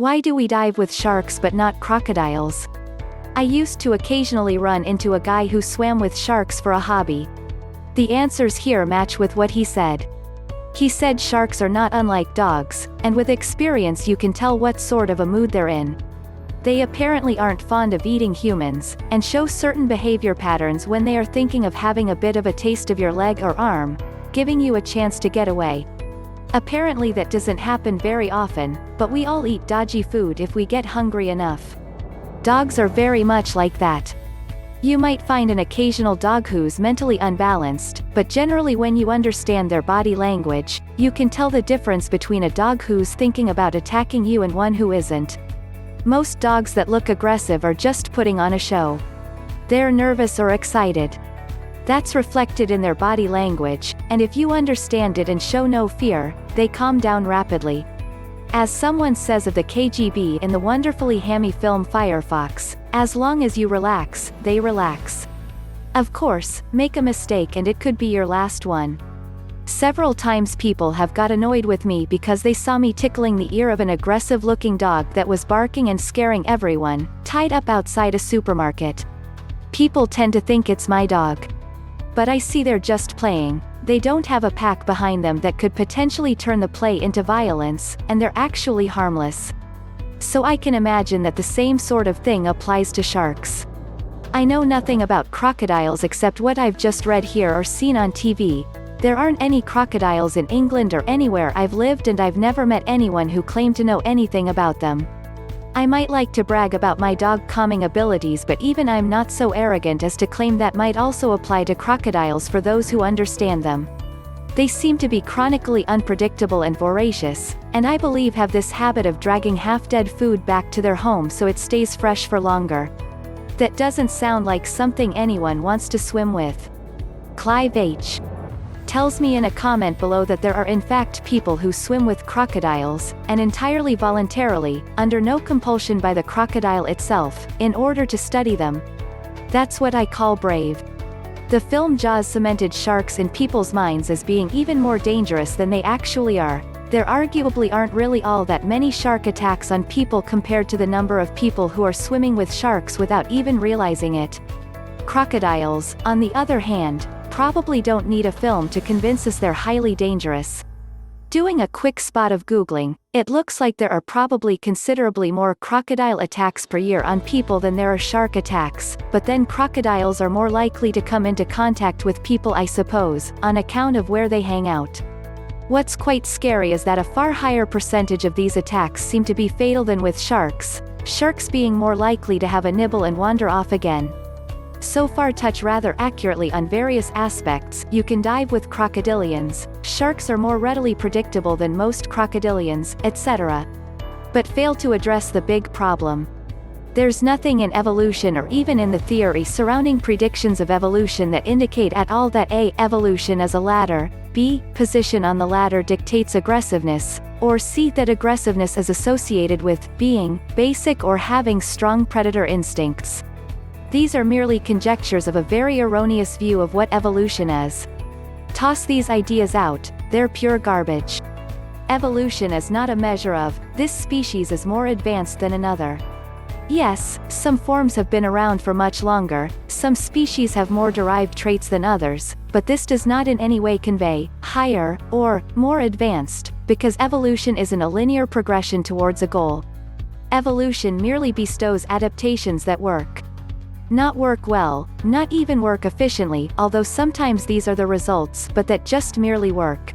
Why do we dive with sharks but not crocodiles? I used to occasionally run into a guy who swam with sharks for a hobby. The answers here match with what he said. He said sharks are not unlike dogs, and with experience you can tell what sort of a mood they're in. They apparently aren't fond of eating humans, and show certain behavior patterns when they are thinking of having a bit of a taste of your leg or arm, giving you a chance to get away. Apparently that doesn't happen very often, but we all eat dodgy food if we get hungry enough. Dogs are very much like that. You might find an occasional dog who's mentally unbalanced, but generally when you understand their body language, you can tell the difference between a dog who's thinking about attacking you and one who isn't. Most dogs that look aggressive are just putting on a show. They're nervous or excited. That's reflected in their body language, and if you understand it and show no fear, they calm down rapidly. As someone says of the KGB in the wonderfully hammy film Firefox, as long as you relax, they relax. Of course, make a mistake and it could be your last one. Several times people have got annoyed with me because they saw me tickling the ear of an aggressive-looking dog that was barking and scaring everyone, tied up outside a supermarket. People tend to think it's my dog. But I see they're just playing. They don't have a pack behind them that could potentially turn the play into violence, and they're actually harmless. So I can imagine that the same sort of thing applies to sharks. I know nothing about crocodiles except what I've just read here or seen on TV. There aren't any crocodiles in England or anywhere I've lived, and I've never met anyone who claimed to know anything about them. I might like to brag about my dog calming abilities, but even I'm not so arrogant as to claim that might also apply to crocodiles for those who understand them. They seem to be chronically unpredictable and voracious, and I believe have this habit of dragging half-dead food back to their home so it stays fresh for longer. That doesn't sound like something anyone wants to swim with. Clive H. tells me in a comment below that there are in fact people who swim with crocodiles, and entirely voluntarily, under no compulsion by the crocodile itself, in order to study them. That's what I call brave. The film Jaws cemented sharks in people's minds as being even more dangerous than they actually are. There arguably aren't really all that many shark attacks on people compared to the number of people who are swimming with sharks without even realizing it. Crocodiles, on the other hand, probably don't need a film to convince us they're highly dangerous. Doing a quick spot of Googling, it looks like there are probably considerably more crocodile attacks per year on people than there are shark attacks, but then crocodiles are more likely to come into contact with people, I suppose, on account of where they hang out. What's quite scary is that a far higher percentage of these attacks seem to be fatal than with sharks, sharks being more likely to have a nibble and wander off again. So far touch rather accurately on various aspects. You can dive with crocodilians, sharks are more readily predictable than most crocodilians, etc. But fail to address the big problem. There's nothing in evolution or even in the theory surrounding predictions of evolution that indicate at all that A. Evolution is a ladder, B. Position on the ladder dictates aggressiveness, or C. That aggressiveness is associated with being basic or having strong predator instincts. These are merely conjectures of a very erroneous view of what evolution is. Toss these ideas out, they're pure garbage. Evolution is not a measure of, this species is more advanced than another. Yes, some forms have been around for much longer, some species have more derived traits than others, but this does not in any way convey, higher, or, more advanced, because evolution isn't a linear progression towards a goal. Evolution merely bestows adaptations that work. Not work well, not even work efficiently, although sometimes these are the results, but that just merely work.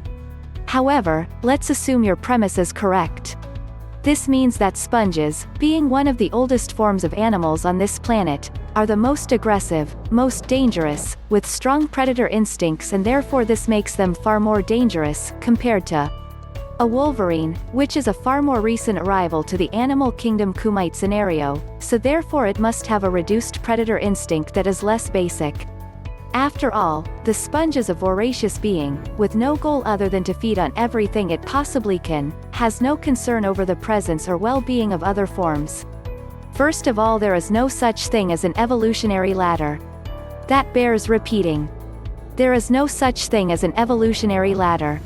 However, let's assume your premise is correct. This means that sponges, being one of the oldest forms of animals on this planet, are the most aggressive, most dangerous, with strong predator instincts, and therefore this makes them far more dangerous, compared to a wolverine, which is a far more recent arrival to the animal kingdom Kumite scenario, so therefore it must have a reduced predator instinct that is less basic. After all, the sponge is a voracious being, with no goal other than to feed on everything it possibly can, has no concern over the presence or well-being of other forms. First of all, there is no such thing as an evolutionary ladder. That bears repeating. There is no such thing as an evolutionary ladder.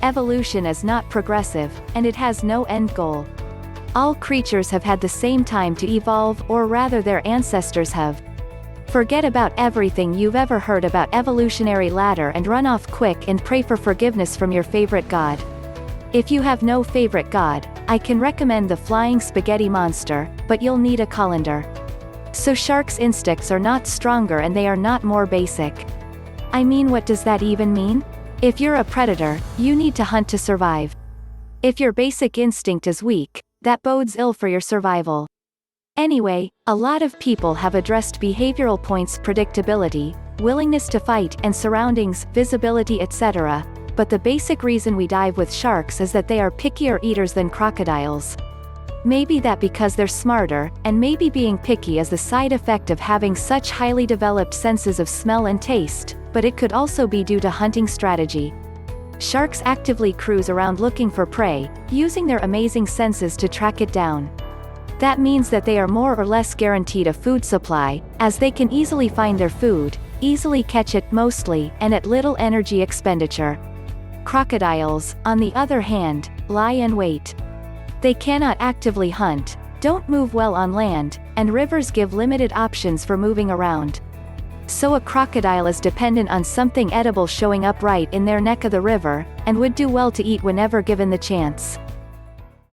Evolution is not progressive, and it has no end goal. All creatures have had the same time to evolve, or rather their ancestors have. Forget about everything you've ever heard about evolutionary ladder and run off quick and pray for forgiveness from your favorite god. If you have no favorite god, I can recommend the flying spaghetti monster, but you'll need a colander. So sharks' instincts are not stronger and they are not more basic. I mean, what does that even mean? If you're a predator, you need to hunt to survive. If your basic instinct is weak, that bodes ill for your survival. Anyway, a lot of people have addressed behavioral points: predictability, willingness to fight, and surroundings, visibility, etc. But the basic reason we dive with sharks is that they are pickier eaters than crocodiles. Maybe that because they're smarter, and maybe being picky is the side effect of having such highly developed senses of smell and taste, but it could also be due to hunting strategy. Sharks actively cruise around looking for prey, using their amazing senses to track it down. That means that they are more or less guaranteed a food supply, as they can easily find their food, easily catch it mostly, and at little energy expenditure. Crocodiles, on the other hand, lie in wait. They cannot actively hunt, don't move well on land, and rivers give limited options for moving around. So a crocodile is dependent on something edible showing up right in their neck of the river, and would do well to eat whenever given the chance.